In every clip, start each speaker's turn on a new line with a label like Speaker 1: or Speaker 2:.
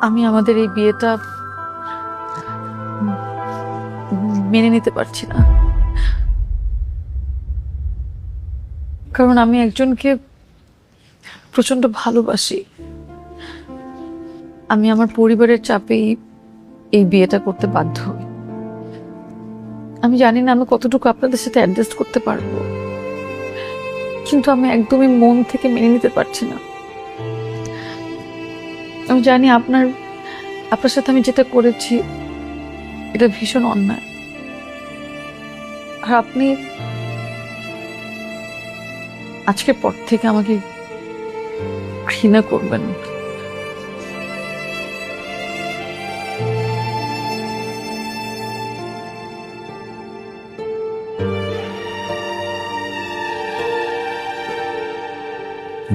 Speaker 1: আমি আমাদের এই বিয়েটা মেনে নিতে পারছি না, কারণ আমি একজনকে প্রচন্ড ভালোবাসি। আমি আমার পরিবারের চাপেই এই বিয়েটা করতে বাধ্য হই। আমি জানি না আমি কতটুকু আপনাদের সাথে অ্যাডজাস্ট করতে পারবো, কিন্তু আমি একদমই মন থেকে মেনে নিতে পারছি না। আমি জানি আপনার সাথে আমি যেটা করেছি এটা ভীষণ অন্যায়, আর আপনি আজকের পর থেকে আমাকে ঘৃণা করবেন।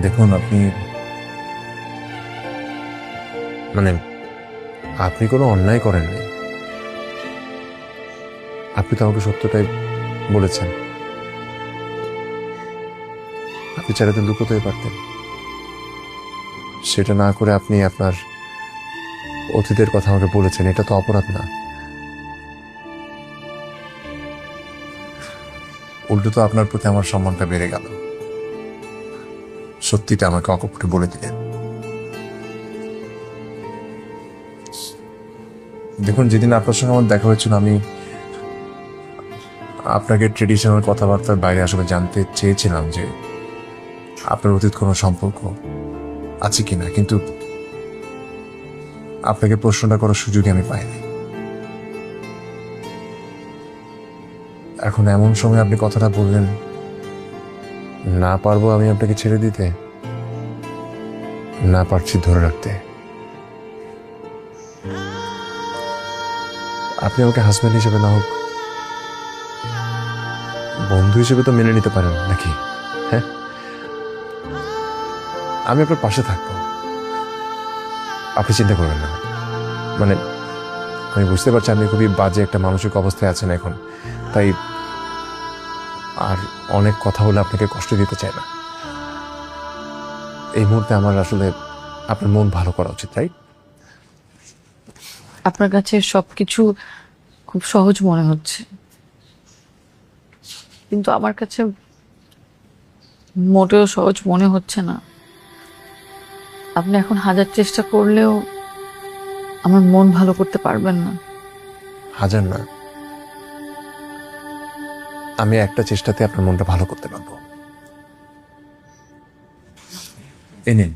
Speaker 2: দেখুন, আপনি কোনো অন্যায় করেননি। আপনি তো আমাকে সত্যটাই বলেছেন। আপনি চাইলে তো লুকোতেই পারতেন। সেটা না করে আপনি আপনার অতীতের কথা আমাকে বলেছেন, এটা তো অপরাধ না। উল্টো তো আপনার প্রতি আমার সম্মানটা বেড়ে গেল। সত্যিটা আমাকে অকপটে বলে দিলেন। দেখুন, যেদিন আপনার সঙ্গে আমার দেখা হয়েছিল, আমি আপনাকে ট্রেডিশনাল কথাবার্তার বাইরে আসলে জানতে চেয়েছিলাম যে আপনার অতীত কোনো সম্পর্ক আছে কিনা, কিন্তু আপনাকে প্রশ্নটা করার সুযোগই আমি পাইনি। এখন এমন সময় আপনি কথাটা বললেন, না পারবো আমি আপনাকে ছেড়ে দিতে, না পারছি ধরে রাখতে। আপনি আমাকে হাজব্যান্ড হিসেবে না হোক, বন্ধু হিসেবে তো মেনে নিতে পারেন নাকি? হ্যাঁ, আমি আপনার পাশে থাকবো, আপনি চিন্তা করবেন না। মানে আমি বুঝতে পারছি আপনি খুবই বাজে একটা মানসিক অবস্থায় আছেন এখন, তাই আর অনেক কথা বলে আপনাকে কষ্ট দিতে চাই না। এই মুহূর্তে আমার আসলে আপনার মন ভালো করা উচিত, রাইট?
Speaker 1: আপনার কাছে সবকিছু খুব সহজ মনে হচ্ছে, কিন্তু আমার কাছে মোটেও সহজ মনে হচ্ছে না। আপনি এখন হাজার চেষ্টা করলেও আমার মন ভালো করতে পারবেন না।
Speaker 2: হাজার না, আমি একটা চেষ্টাতে আপনার মনটা ভালো করতে পারবো। এই নিন।